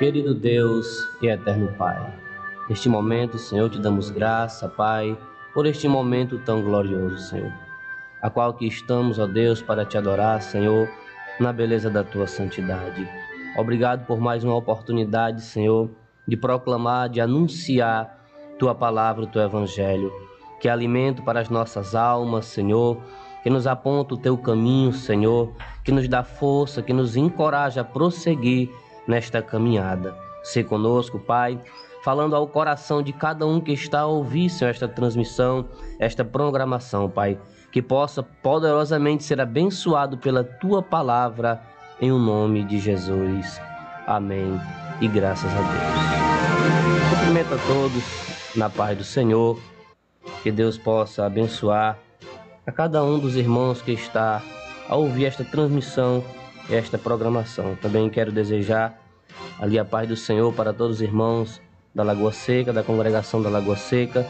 Querido Deus e eterno Pai, neste momento, Senhor, te damos graça, Pai, por este momento tão glorioso, Senhor, a qual que estamos, ó Deus, para te adorar, Senhor, na beleza da tua santidade. Obrigado por mais uma oportunidade, Senhor, de proclamar, de anunciar tua palavra, o teu evangelho, que é alimento para as nossas almas, Senhor, que nos aponta o teu caminho, Senhor, que nos dá força, que nos encoraja a prosseguir nesta caminhada. Se conosco, Pai, falando ao coração de cada um que está a ouvir, Senhor, esta transmissão, esta programação, Pai, que possa poderosamente ser abençoado pela tua palavra, em o nome de Jesus. Amém. E graças a Deus. Cumprimento a todos na paz do Senhor, que Deus possa abençoar a cada um dos irmãos que está a ouvir esta transmissão, esta programação. Também quero desejar ali a paz do Senhor para todos os irmãos da Lagoa Seca, da congregação da Lagoa Seca,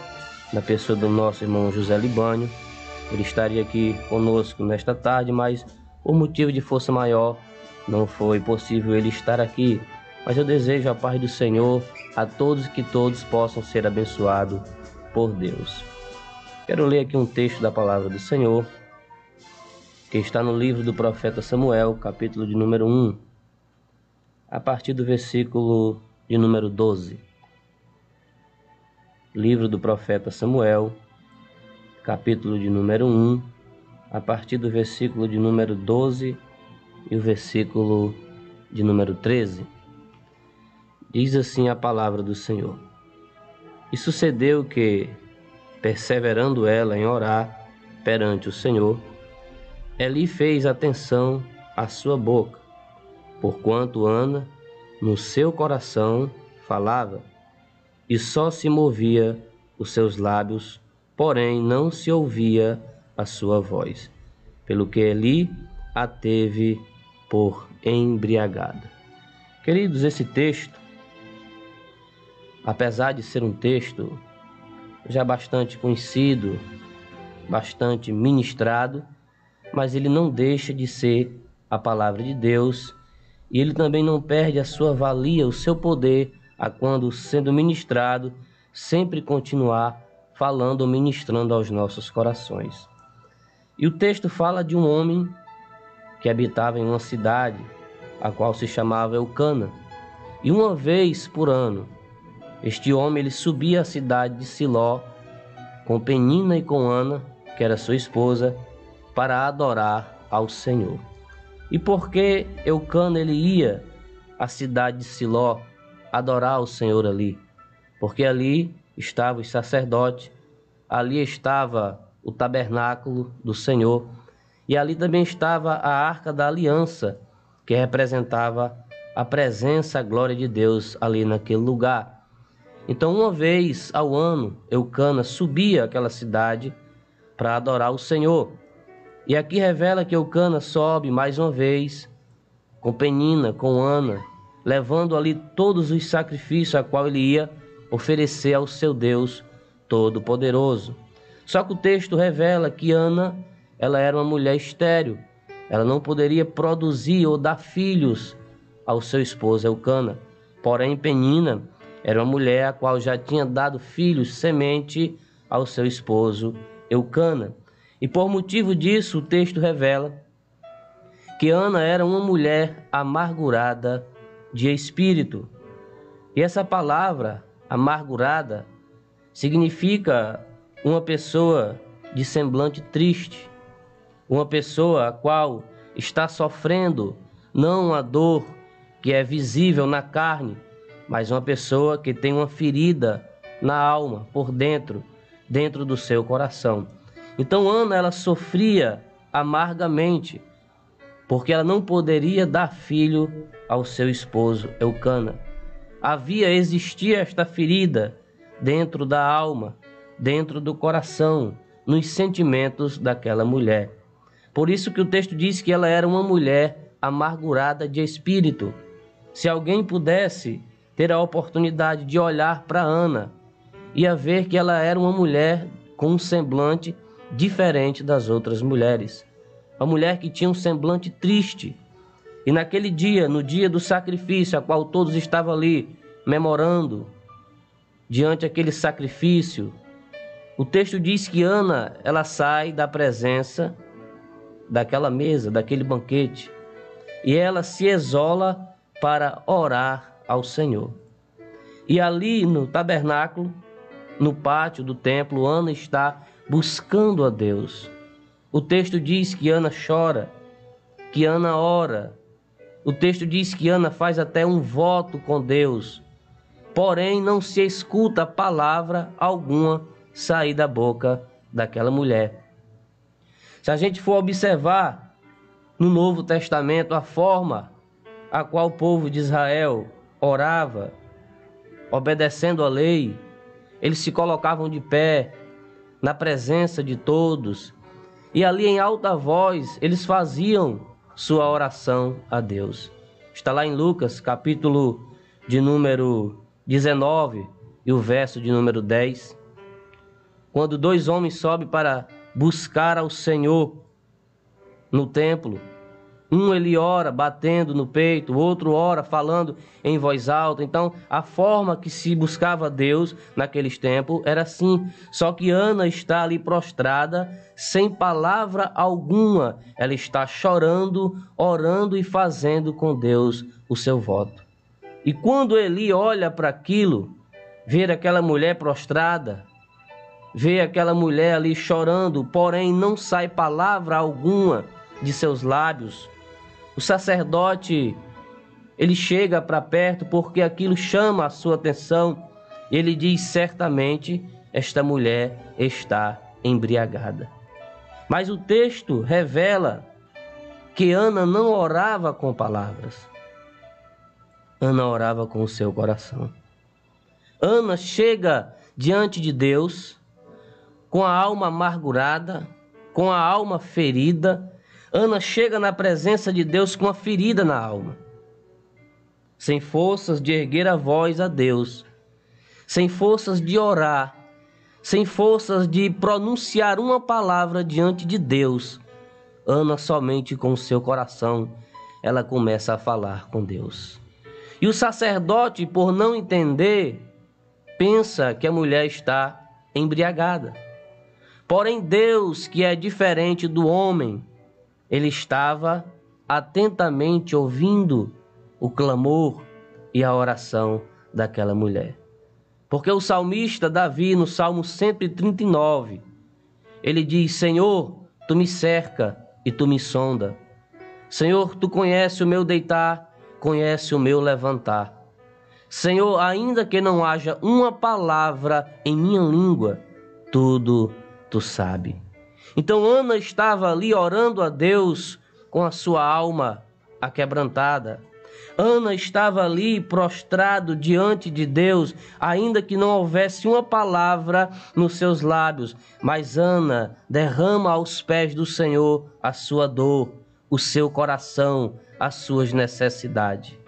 na pessoa do nosso irmão José Libânio. Ele estaria aqui conosco nesta tarde, mas por motivo de força maior não foi possível ele estar aqui. Mas eu desejo a paz do Senhor a todos, que todos possam ser abençoados por Deus. Quero ler aqui um texto da palavra do Senhor, que está no livro do profeta Samuel, capítulo de número 1, a partir do versículo de número 12. Livro do profeta Samuel, capítulo de número 1, a partir do versículo de número 12 e o versículo de número 13. Diz assim a palavra do Senhor: E sucedeu que, perseverando ela em orar perante o Senhor, Eli fez atenção à sua boca, porquanto Ana no seu coração falava, e só se movia os seus lábios, porém não se ouvia a sua voz, pelo que Eli a teve por embriagada. Queridos, esse texto, apesar de ser um texto já bastante conhecido, bastante ministrado, mas ele não deixa de ser a palavra de Deus, e ele também não perde a sua valia, o seu poder, a quando, sendo ministrado, sempre continuar falando ou ministrando aos nossos corações. E o texto fala de um homem que habitava em uma cidade, a qual se chamava Eucana, e uma vez por ano, este homem ele subia à cidade de Siló com Penina e com Ana, que era sua esposa, para adorar ao Senhor. E por que Eucana ele ia à cidade de Siló adorar ao Senhor ali? Porque ali estavam os sacerdotes, ali estava o tabernáculo do Senhor, e ali também estava a Arca da Aliança, que representava a presença, a glória de Deus ali naquele lugar. Então, uma vez ao ano, Eucana subia àquela cidade para adorar o Senhor. E aqui revela que Eucana sobe mais uma vez, com Penina, com Ana, levando ali todos os sacrifícios a qual ele ia oferecer ao seu Deus Todo-Poderoso. Só que o texto revela que Ana, ela era uma mulher estéril. Ela não poderia produzir ou dar filhos ao seu esposo Eucana. Porém, Penina era uma mulher a qual já tinha dado filhos, semente, ao seu esposo Eucana. E por motivo disso, o texto revela que Ana era uma mulher amargurada de espírito. E essa palavra, amargurada, significa uma pessoa de semblante triste, uma pessoa a qual está sofrendo não a dor que é visível na carne, mas uma pessoa que tem uma ferida na alma, por dentro do seu coração. Então Ana, ela sofria amargamente, porque ela não poderia dar filho ao seu esposo Eucana. Existia esta ferida dentro da alma, dentro do coração, nos sentimentos daquela mulher. Por isso que o texto diz que ela era uma mulher amargurada de espírito. Se alguém pudesse ter a oportunidade de olhar para Ana, ia ver que ela era uma mulher com um semblante diferente das outras mulheres. Uma mulher que tinha um semblante triste. E naquele dia, no dia do sacrifício, a qual todos estavam ali memorando, diante daquele sacrifício, o texto diz que Ana, ela sai da presença daquela mesa, daquele banquete, e ela se isola para orar ao Senhor. E ali no tabernáculo, no pátio do templo, Ana está buscando a Deus. O texto diz que Ana chora, que Ana ora. O texto diz que Ana faz até um voto com Deus. Porém, não se escuta palavra alguma sair da boca daquela mulher. Se a gente for observar no Novo Testamento a forma a qual o povo de Israel orava, obedecendo a lei, eles se colocavam de pé na presença de todos e ali em alta voz eles faziam sua oração a Deus. Está lá em Lucas, capítulo de número 19 e o verso de número 10. Quando dois homens sobem para buscar ao Senhor no templo, um ele ora batendo no peito, o outro ora falando em voz alta. Então a forma que se buscava a Deus naqueles tempos era assim. Só que Ana está ali prostrada, sem palavra alguma. Ela está chorando, orando e fazendo com Deus o seu voto. E quando Eli olha para aquilo, vê aquela mulher prostrada, vê aquela mulher ali chorando, porém não sai palavra alguma de seus lábios, o sacerdote, ele chega para perto porque aquilo chama a sua atenção. Ele diz: certamente esta mulher está embriagada. Mas o texto revela que Ana não orava com palavras. Ana orava com o seu coração. Ana chega diante de Deus com a alma amargurada, com a alma ferida. Ana chega na presença de Deus com a ferida na alma, sem forças de erguer a voz a Deus, sem forças de orar, sem forças de pronunciar uma palavra diante de Deus. Ana, somente com o seu coração, ela começa a falar com Deus. E o sacerdote, por não entender, pensa que a mulher está embriagada. Porém, Deus, que é diferente do homem, ele estava atentamente ouvindo o clamor e a oração daquela mulher. Porque o salmista Davi, no Salmo 139, ele diz: Senhor, tu me cerca e tu me sonda. Senhor, tu conhece o meu deitar, conhece o meu levantar. Senhor, ainda que não haja uma palavra em minha língua, tudo tu sabes. Então Ana estava ali orando a Deus com a sua alma aquebrantada. Ana estava ali prostrado diante de Deus, ainda que não houvesse uma palavra nos seus lábios. Mas Ana derrama aos pés do Senhor a sua dor, o seu coração, as suas necessidades.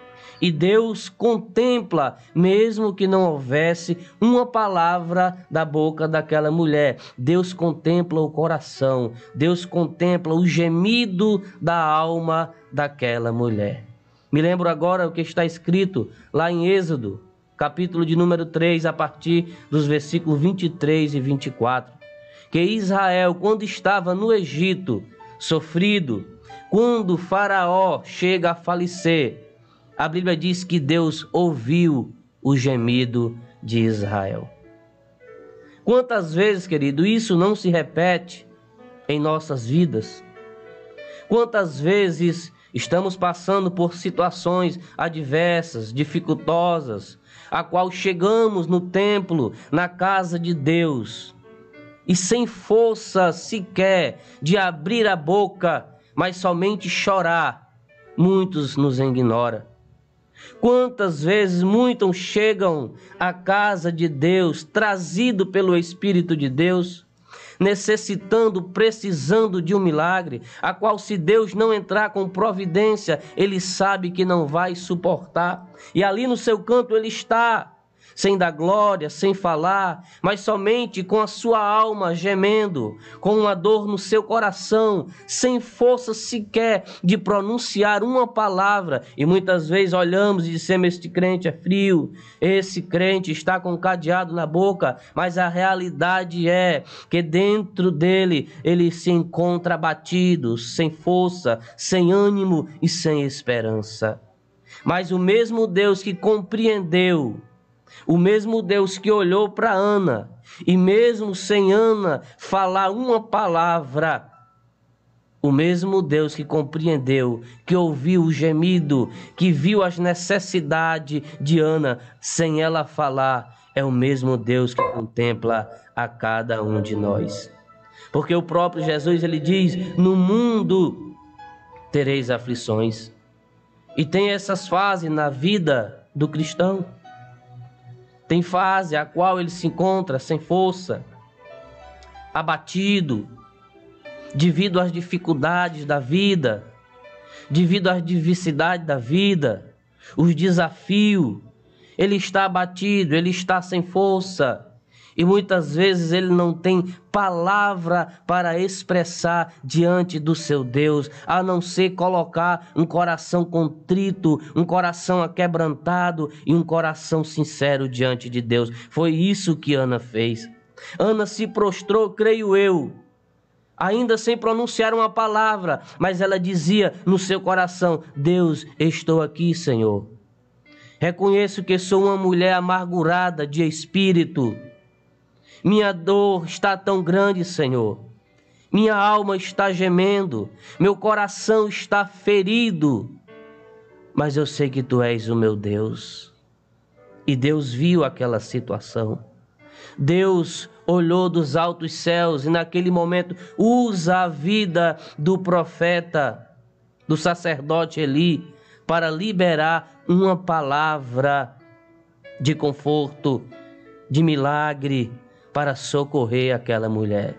E Deus contempla, mesmo que não houvesse uma palavra da boca daquela mulher. Deus contempla o coração, Deus contempla o gemido da alma daquela mulher. Me lembro agora o que está escrito lá em Êxodo, capítulo de número 3, a partir dos versículos 23 e 24. Que Israel, quando estava no Egito, sofrido, quando Faraó chega a falecer, a Bíblia diz que Deus ouviu o gemido de Israel. Quantas vezes, querido, isso não se repete em nossas vidas? Quantas vezes estamos passando por situações adversas, dificultosas, a qual chegamos no templo, na casa de Deus, e sem força sequer de abrir a boca, mas somente chorar, muitos nos ignoram. Quantas vezes muitos chegam à casa de Deus, trazido pelo Espírito de Deus, necessitando, precisando de um milagre, a qual se Deus não entrar com providência, ele sabe que não vai suportar. E ali no seu canto ele está, sem dar glória, sem falar, mas somente com a sua alma gemendo, com uma dor no seu coração, sem força sequer de pronunciar uma palavra. E muitas vezes olhamos e dizemos: este crente é frio, esse crente está com um cadeado na boca, mas a realidade é que dentro dele ele se encontra abatido, sem força, sem ânimo e sem esperança. Mas o mesmo Deus que compreendeu, o mesmo Deus que olhou para Ana, e mesmo sem Ana falar uma palavra, o mesmo Deus que compreendeu, que ouviu o gemido, que viu as necessidades de Ana, sem ela falar, é o mesmo Deus que contempla a cada um de nós. Porque o próprio Jesus, ele diz: no mundo tereis aflições. E tem essas fases na vida do cristão. Tem fase a qual ele se encontra sem força, abatido, devido às dificuldades da vida, devido às diversidades da vida, os desafios. Ele está abatido, ele está sem força. E muitas vezes ele não tem palavra para expressar diante do seu Deus, a não ser colocar um coração contrito, um coração aquebrantado e um coração sincero diante de Deus. Foi isso que Ana fez. Ana se prostrou, creio eu, ainda sem pronunciar uma palavra, mas ela dizia no seu coração: Deus, estou aqui, Senhor. Reconheço que sou uma mulher amargurada de espírito. Minha dor está tão grande, Senhor. Minha alma está gemendo. Meu coração está ferido. Mas eu sei que Tu és o meu Deus. E Deus viu aquela situação. Deus olhou dos altos céus e naquele momento usa a vida do profeta, do sacerdote Eli, para liberar uma palavra de conforto, de milagre, para socorrer aquela mulher.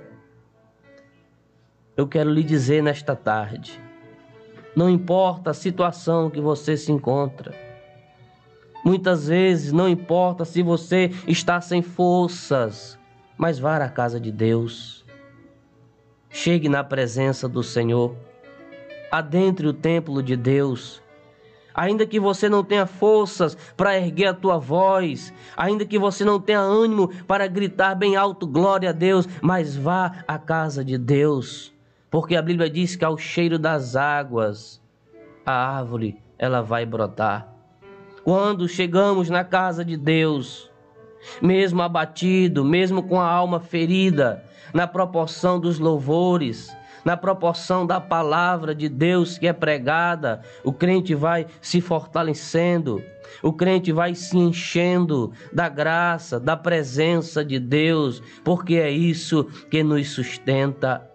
Eu quero lhe dizer nesta tarde, não importa a situação que você se encontra, muitas vezes não importa se você está sem forças, mas vá à casa de Deus, chegue na presença do Senhor, adentre o templo de Deus. Ainda que você não tenha forças para erguer a tua voz, ainda que você não tenha ânimo para gritar bem alto, glória a Deus, mas vá à casa de Deus, porque a Bíblia diz que ao cheiro das águas, a árvore, ela vai brotar. Quando chegamos na casa de Deus, mesmo abatido, mesmo com a alma ferida, na proporção dos louvores, na proporção da palavra de Deus que é pregada, o crente vai se fortalecendo, o crente vai se enchendo da graça, da presença de Deus, porque é isso que nos sustenta.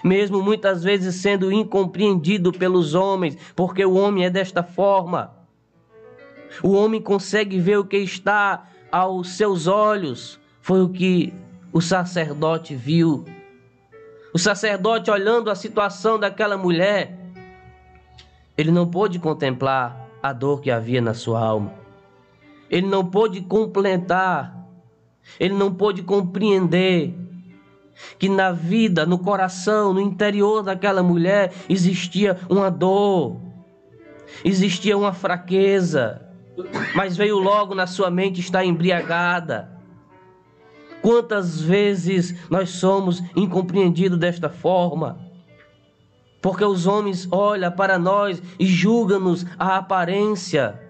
Mesmo muitas vezes sendo incompreendido pelos homens, porque o homem é desta forma. O homem consegue ver o que está aos seus olhos, foi o que o sacerdote viu. O sacerdote, olhando a situação daquela mulher, ele não pôde contemplar a dor que havia na sua alma. Ele não pôde completar, ele não pôde compreender que na vida, no coração, no interior daquela mulher existia uma dor, existia uma fraqueza, mas veio logo na sua mente estar embriagada. Quantas vezes nós somos incompreendidos desta forma? Porque os homens olham para nós e julgam-nos a aparência,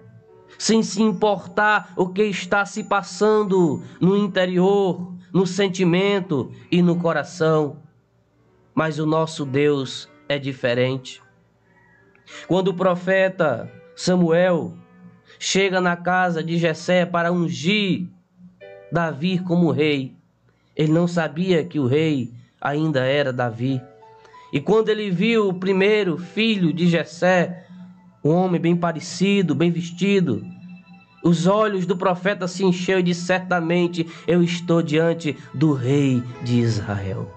sem se importar o que está se passando no interior, no sentimento e no coração. Mas o nosso Deus é diferente. Quando o profeta Samuel chega na casa de Jessé para ungir Davi como rei, ele não sabia que o rei ainda era Davi. E quando ele viu o primeiro filho de Jessé, um homem bem parecido, bem vestido, os olhos do profeta se encheu e disse: certamente eu estou diante do rei de Israel.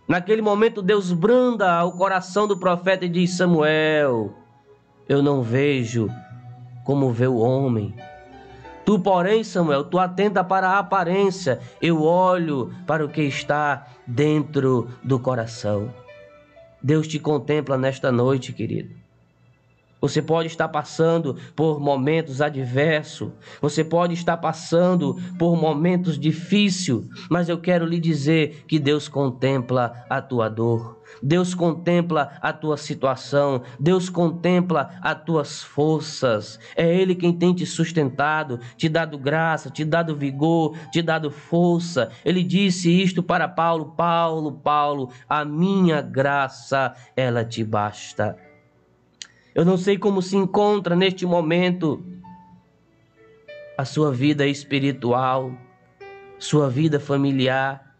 Naquele momento Deus branda o coração do profeta e diz: Samuel, eu não vejo como vê o homem, Tu, porém, Samuel, tu atenta para a aparência, eu olho para o que está dentro do coração. Deus te contempla nesta noite, querido. Você pode estar passando por momentos adversos, você pode estar passando por momentos difíceis, mas eu quero lhe dizer que Deus contempla a tua dor, Deus contempla a tua situação, Deus contempla as tuas forças. É Ele quem tem te sustentado, te dado graça, te dado vigor, te dado força. Ele disse isto para Paulo: Paulo, a minha graça, ela te basta. Eu não sei como se encontra neste momento a sua vida espiritual, sua vida familiar.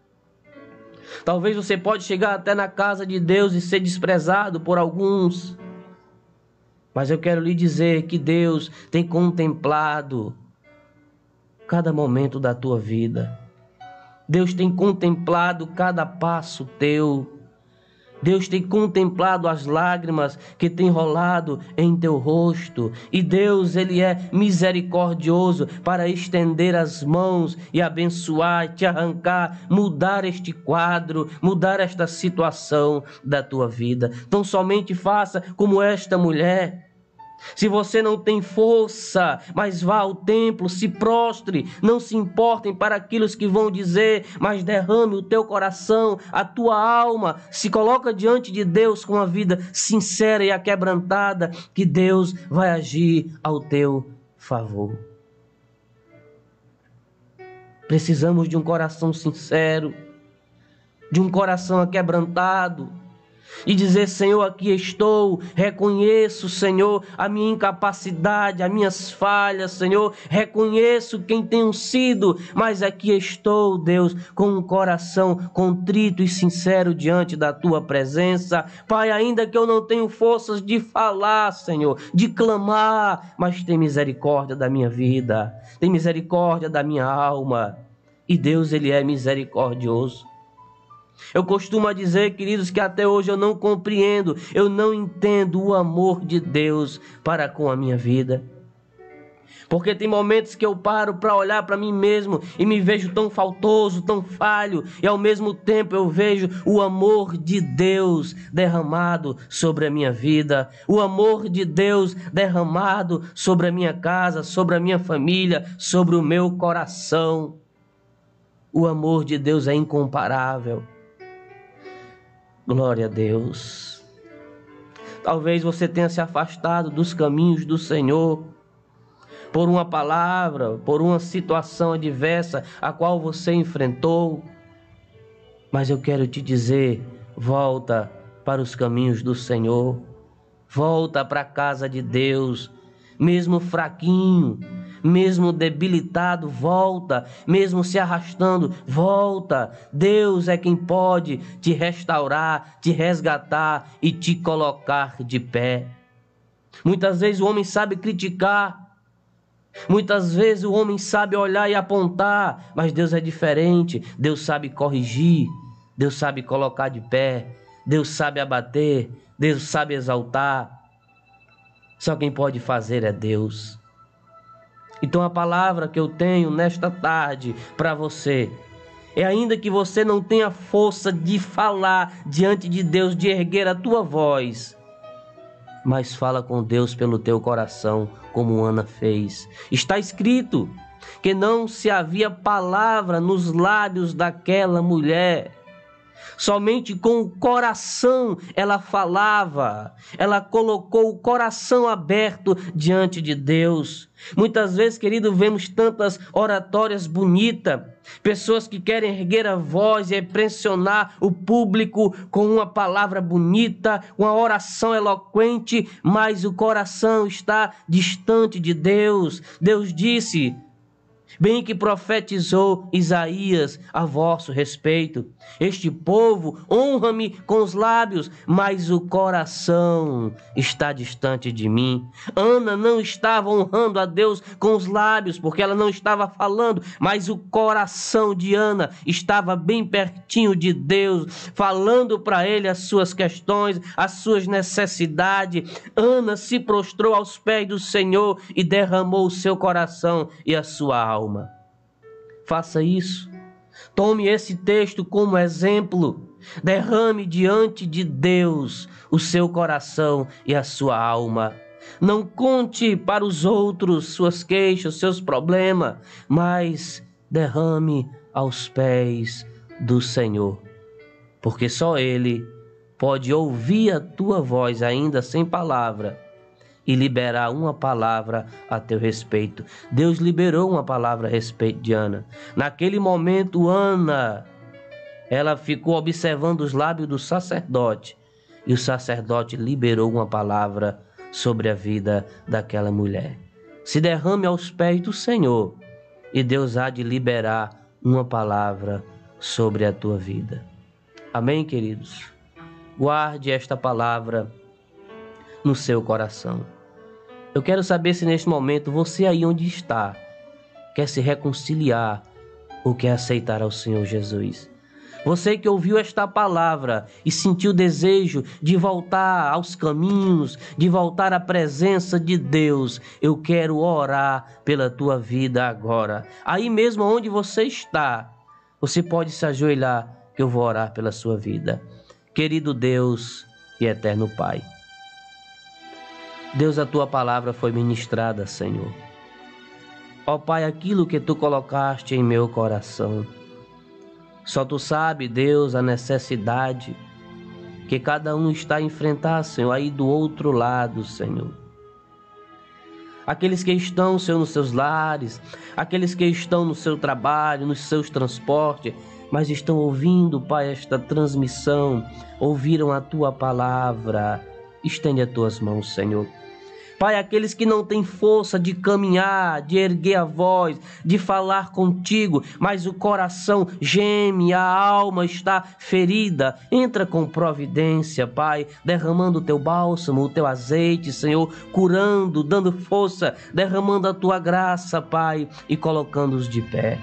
Talvez você pode chegar até na casa de Deus e ser desprezado por alguns. Mas eu quero lhe dizer que Deus tem contemplado cada momento da tua vida. Deus tem contemplado cada passo teu. Deus tem contemplado as lágrimas que tem rolado em teu rosto. E Deus, Ele é misericordioso para estender as mãos e abençoar, te arrancar, mudar este quadro, mudar esta situação da tua vida. Então somente faça como esta mulher. Se você não tem força, mas vá ao templo, se prostre, não se importem para aquilo que vão dizer, mas derrame o teu coração, a tua alma, se coloca diante de Deus com uma vida sincera e aquebrantada, que Deus vai agir ao teu favor. Precisamos de um coração sincero, de um coração aquebrantado, e dizer: Senhor, aqui estou, reconheço, Senhor, a minha incapacidade, as minhas falhas, Senhor, reconheço quem tenho sido, mas aqui estou, Deus, com um coração contrito e sincero diante da Tua presença. Pai, ainda que eu não tenho forças de falar, Senhor, de clamar, mas tem misericórdia da minha vida, tem misericórdia da minha alma. E Deus, Ele é misericordioso. Eu costumo dizer, queridos, que até hoje eu não compreendo, eu não entendo o amor de Deus para com a minha vida. Porque tem momentos que eu paro para olhar para mim mesmo e me vejo tão faltoso, tão falho, e ao mesmo tempo eu vejo o amor de Deus derramado sobre a minha vida, o amor de Deus derramado sobre a minha casa, sobre a minha família, sobre o meu coração. O amor de Deus é incomparável. Glória a Deus. Talvez você tenha se afastado dos caminhos do Senhor por uma palavra, por uma situação adversa a qual você enfrentou. Mas eu quero te dizer: volta para os caminhos do Senhor. Volta para a casa de Deus. Mesmo fraquinho, mesmo debilitado, volta. Mesmo se arrastando, volta. Deus é quem pode te restaurar, te resgatar e te colocar de pé. Muitas vezes o homem sabe criticar, muitas vezes o homem sabe olhar e apontar, mas Deus é diferente. Deus sabe corrigir, Deus sabe colocar de pé, Deus sabe abater, Deus sabe exaltar. Só quem pode fazer é Deus. Então a palavra que eu tenho nesta tarde para você é: ainda que você não tenha força de falar diante de Deus, de erguer a tua voz, mas fala com Deus pelo teu coração, como Ana fez. Está escrito que não se havia palavra nos lábios daquela mulher. Somente com o coração ela falava, ela colocou o coração aberto diante de Deus. Muitas vezes, querido, vemos tantas oratórias bonitas, pessoas que querem erguer a voz e impressionar o público com uma palavra bonita, uma oração eloquente, mas o coração está distante de Deus. Deus disse bem que profetizou Isaías a vosso respeito. Este povo honra-me com os lábios, mas o coração está distante de mim. Ana não estava honrando a Deus com os lábios, porque ela não estava falando, mas o coração de Ana estava bem pertinho de Deus, falando para ele as suas questões, as suas necessidades. Ana se prostrou aos pés do Senhor e derramou o seu coração e a sua alma. Faça isso. Tome esse texto como exemplo. Derrame diante de Deus o seu coração e a sua alma. Não conte para os outros suas queixas, seus problemas, mas derrame aos pés do Senhor, porque só Ele pode ouvir a tua voz ainda sem palavra e liberar uma palavra a teu respeito. Deus liberou uma palavra a respeito de Ana. Naquele momento, Ana, ela ficou observando os lábios do sacerdote, e o sacerdote liberou uma palavra sobre a vida daquela mulher. Se derrame aos pés do Senhor, e Deus há de liberar uma palavra sobre a tua vida. Amém, queridos? Guarde esta palavra no seu coração. Eu quero saber se neste momento você aí onde está quer se reconciliar ou quer aceitar ao Senhor Jesus. Você que ouviu esta palavra e sentiu o desejo de voltar aos caminhos, de voltar à presença de Deus, eu quero orar pela tua vida agora. Aí mesmo onde você está, você pode se ajoelhar que eu vou orar pela sua vida. Querido Deus e eterno Pai, Deus, a tua palavra foi ministrada, Senhor. Ó Pai, aquilo que tu colocaste em meu coração, só tu sabe, Deus, a necessidade que cada um está a enfrentar, Senhor, aí do outro lado, Senhor. Aqueles que estão, Senhor, nos seus lares, aqueles que estão no seu trabalho, nos seus transportes, mas estão ouvindo, Pai, esta transmissão, ouviram a tua palavra. Estende as tuas mãos, Senhor. Pai, aqueles que não têm força de caminhar, de erguer a voz, de falar contigo, mas o coração geme, a alma está ferida. Entra com providência, Pai, derramando o teu bálsamo, o teu azeite, Senhor, curando, dando força, derramando a tua graça, Pai, e colocando-os de pé.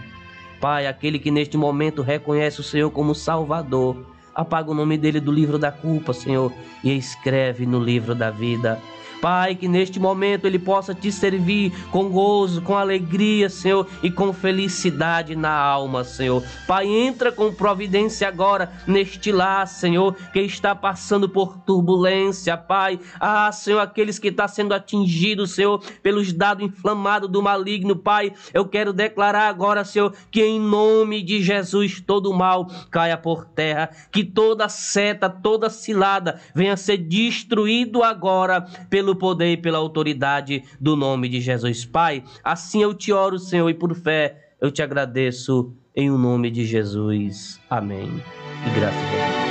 Pai, aquele que neste momento reconhece o Senhor como Salvador, apaga o nome dele do livro da culpa, Senhor, e escreve no livro da vida. Pai, que neste momento ele possa te servir com gozo, com alegria, Senhor, e com felicidade na alma, Senhor. Pai, entra com providência agora neste lar, Senhor, que está passando por turbulência, Pai. Ah, Senhor, aqueles que estão sendo atingidos, Senhor, pelos dados inflamados do maligno, Pai, eu quero declarar agora, Senhor, que em nome de Jesus todo mal caia por terra, que toda seta, toda cilada venha ser destruído agora pelo poder e pela autoridade do nome de Jesus. Pai, assim eu te oro, Senhor, e por fé eu te agradeço em o nome de Jesus. Amém. E graças a Deus.